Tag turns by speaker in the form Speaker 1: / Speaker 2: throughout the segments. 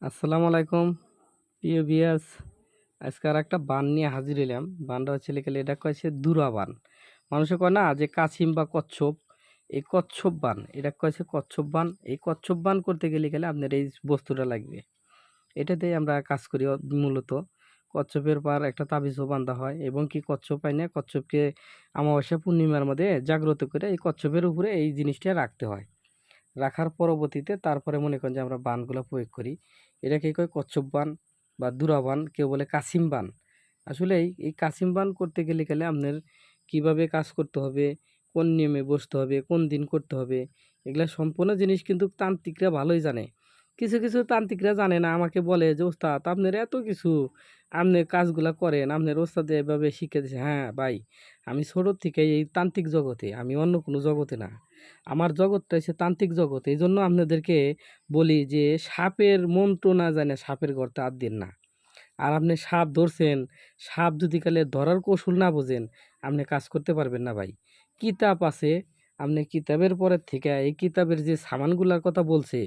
Speaker 1: আসসালামু আলাইকুম প্রিয় ভিউয়ার্স। আজকে আর একটা বান নিয়ে হাজির হইলাম। বানটা হচ্ছে লিখে এটা কয়েছে দুরা বান। মানুষে কয় না যে কাছিম বা কচ্ছপ, এই কচ্ছপ বান এটা কয়েছে কচ্ছপ বান। এই কচ্ছপ বান করতে গেলে আপনার এই বস্তুটা লাগবে। এটাতেই আমরা কাজ করি মূলত। কচ্ছপের পার একটা তাবিজও বান্ধা হয় এবং কি কচ্ছপ পাই না, কচ্ছপকে অমাবস্যা পূর্ণিমার মধ্যে জাগ্রত করে এই কচ্ছপের উপরে এই জিনিসটা রাখতে হয়। রাখার পরবর্তীতে তারপরে মনে করেন যে আমরা বানগুলো প্রয়োগ করি। এটাকে কয় কচ্ছপ বান বা দুরা বান, কেউ বলে কাসিম বান। আসলে এই কাসিম বান করতে গেলে আপনার কিভাবে কাজ করতে হবে, কোন নিয়মে বসতে হবে, কোন দিন করতে হবে, এগুলা সম্পূর্ণ জিনিস কিন্তু তান্ত্রিকরা ভালোই জানে। কিছু কিছু তান্ত্রিকরা জানে না, আমাকে বলে যে ওস্তাদ আপনার এত কিছু, আপনি কাজগুলা করেন, আপনার ওস্তাদ এভাবে শিখে দিয়েছে। হ্যাঁ ভাই, আমি ছোটোর থেকে এই তান্ত্রিক জগতে, আমি অন্য কোনো জগতে না। আমার জগৎটা হচ্ছে তান্ত্রিক জগৎ। এই জন্য আপনাদেরকে বলি যে সাপের মন্ত্র না জানে সাপের গর্তে হাত দিন না। আর আপনি সাপ ধরছেন, সাপ যদি কালে ধরার কৌশল না বোঝেন, আপনি কাজ করতে পারবেন না ভাই। কিতাব আছে, আপনি কিতাবের পরের থেকে এই কিতাবের যে সামানগুলোর কথা বলছে,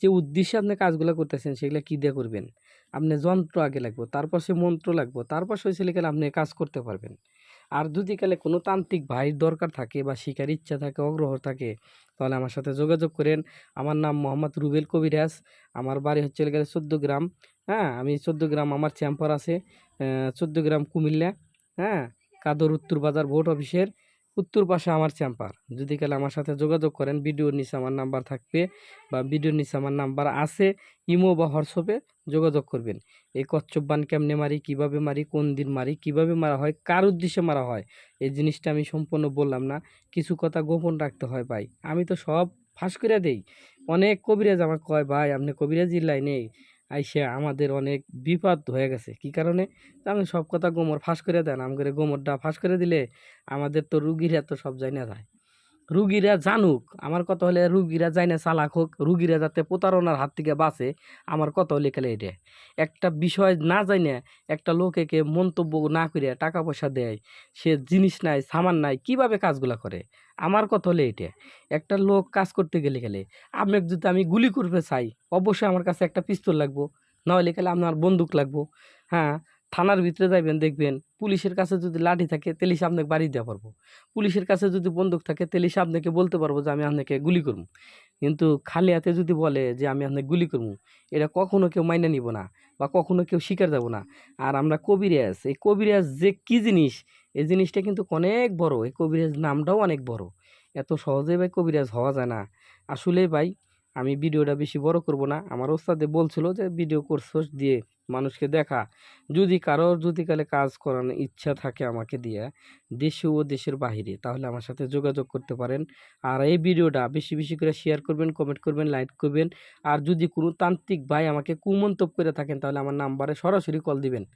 Speaker 1: যে উদ্দেশ্যে আপনি কাজগুলো করতেছেন, সেগুলো কী দিয়ে করবেন? আপনি যন্ত্র আগে লাগবে, তারপর সে মন্ত্র লাগবে, তারপর সে ছেলেকেলে আপনি কাজ করতে পারবেন। আর যদি কালে কোনো তান্ত্রিক ভাইয়ের দরকার থাকে বা শিকার ইচ্ছা থাকে, আগ্রহ থাকে, তাহলে আমার সাথে যোগাযোগ করেন। আমার নাম মোহাম্মদ রুবেল কবিরাজ। আমার বাড়ি হচ্ছে গেলে 14 গ্রাম। হ্যাঁ, আমি 14 গ্রাম আমার চেম্বার আছে, 14 গ্রাম কুমিল্লা। হ্যাঁ, কাদর উত্তর বাজার ভোট অফিসের উত্তর পাশে আমার চেম্বার। যদি কালে আমার সাথে যোগাযোগ করেন, ভিডিওর নিচে আমার নাম্বার থাকবে বা ভিডিওর নিচে আমার নাম্বার আছে, ইমো বা হোয়াটসঅ্যাপে যোগাযোগ করবেন। এই কচ্ছপ বান কেমনে মারি, কিভাবে মারি, কোন দিন মারি, কিভাবে মারা হয়, কার উদ্দেশ্যে মারা হয়, এই জিনিসটা আমি সম্পূর্ণ বললাম না। কিছু কথা গোপন রাখতে হয় ভাই। আমি তো সব ফাঁস করে দেই। অনেক কবিরাজ আমাকে কয় ভাই আপনি কবিরাজির লাইনে আইসা আমাদের অনেক বিপদ হয়ে গেছে। কি কারণে? আপনি সব কথা গোমর ফাঁস করে দেন। আমাদের গোমরটা ফাঁস করে দিলে আমাদের তো রুগীরা তো সব জানা যায়। রুগীরা জানুক, আমার কথা হলে রুগীরা যাই না চালাক হোক, রুগীরা যাতে প্রতারণার হাত থেকে বাঁচে, আমার কথা হলে খেলে এটা। একটা বিষয় না যাই না, একটা লোকেকে মন্তব্য না করে টাকা পয়সা দেয়, সে জিনিস নাই সামান নাই, কিভাবে কাজগুলা করে, আমার কথা হলে এটা। একটা লোক কাজ করতে গেলে আপনাকে যদি আমি গুলি করতে চাই, অবশ্যই আমার কাছে একটা পিস্তল লাগবো, নাহলে খেলে আপনার বন্দুক লাগবো। হ্যাঁ, থানার ভিতরে যাইবেন দেখবেন পুলিশের কাছে যদি লাঠি থাকে তাহলে সে আপনাকে বাড়ি দেওয়া পারবো, পুলিশের কাছে যদি বন্দুক থাকে তাহলে সে আপনাকে বলতে পারবো যে আমি আপনাকে গুলি করবো। কিন্তু খালি হাতে যদি বলে যে আমি আপনাকে গুলি করবো, এটা কখনো কেউ মাইনে নিব না বা কখনো কেউ শিকার যাব না। আর আমরা কবিরাজ, এই কবিরাজ যে কী জিনিস, এই জিনিসটা কিন্তু অনেক বড়, এই কবিরাজ নামটাও অনেক বড়। এত সহজে ভাই কবিরাজ হওয়া যায় না। আসলে ভাই, আমি ভিডিওটা বেশি বড় করব না। আমার ওস্তাদে বলছিল যে ভিডিও কোর্স দিয়ে মানুষকে দেখা, যদি কারোর যদি কালে কাজ করানোর ইচ্ছা থাকে আমাকে দিয়ে, দেশে ও দেশের বাহিরে, তাহলে আমার সাথে যোগাযোগ করতে পারেন। আর এই ভিডিওটা বেশি বেশি করে শেয়ার করবেন, কমেন্ট করবেন, লাইক করবেন। আর যদি কোনো তান্ত্রিক ভাই আমাকে কুমন্তব্য করে থাকেন, তাহলে আমার নাম্বারে সরাসরি কল দিবেন।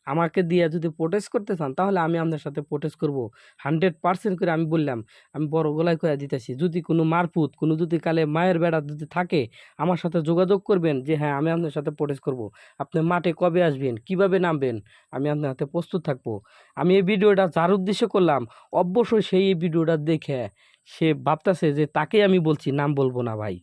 Speaker 1: আমাকে দিয়ে যদি প্রোটেস্ট করতে চান, তাহলে আমি আপনার সাথে প্রোটেস্ট করব 100% করে। আমি বললাম, আমি বড় গলায় কয়ে দিতেছি, যদি কোনো মারপুত, কোনো যদি কালে মায়ের বেড়া যদি থাকে, আমার সাথে যোগাযোগ করবেন যে হ্যাঁ আমি আপনার সাথে প্রোটেস্ট করব। আপনি মাঠে কবে আসবেন, কিভাবে নামবেন, আমি আপনার হাতে প্রস্তুত থাকবো। আমি এই ভিডিওটা যার উদ্দেশ্য করলাম, অবশ্যই সেই এই ভিডিওটা দেখে সে ভাবতেছে যে তাকেই আমি বলছি, নাম বলবো না ভাই।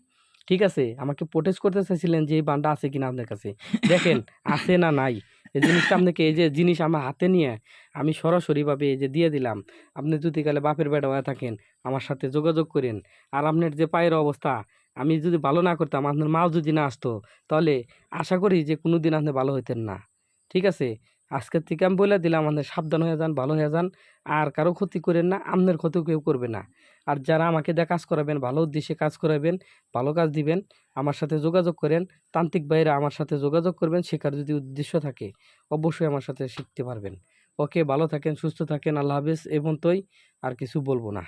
Speaker 1: ঠিক আছে, আমাকে প্রোটেস্ট করতে চাইছিলেন যে এই বানটা আছে কিনা আপনার কাছে, দেখেন আছে না নাই। এই জিনিসটা আপনাকে, এই যে জিনিস আমার হাতে নিয়ে আমি সরাসরিভাবে এই যে দিয়ে দিলাম। আপনি যদি কালে বাপের বেটা হয়ে থাকেন, আমার সাথে যোগাযোগ করেন। আর আপনার যে পায়ের অবস্থা, আমি যদি ভালো না করতাম, আপনার মাও যদি না আসতো, তাহলে আশা করি যে কোনো দিন আপনি ভালো হইতেন না। ঠিক আছে, আজকের থেকে আমি বলে দিলাম, আপনি সাবধান হয়ে যান, ভালো হয়ে যান। আর কারো ক্ষতি করেন না, আপনার ক্ষতি কেউ করবে না। আর যারা আমাকে দিয়ে কাজ করাবেন, ভালো উদ্দেশ্যে কাজ করাবেন, ভালো কাজ দিবেন, আমার সাথে যোগাযোগ করেন। তান্ত্রিক ভাইরা আমার সাথে যোগাযোগ করবেন, শেখার যদি উদ্দেশ্য থাকে, অবশ্যই আমার সাথে শিখতে পারবেন। ওকে, ভালো থাকেন, সুস্থ থাকেন, আল্লাহ হাফেজ। এবং আর কিছু বলবো না।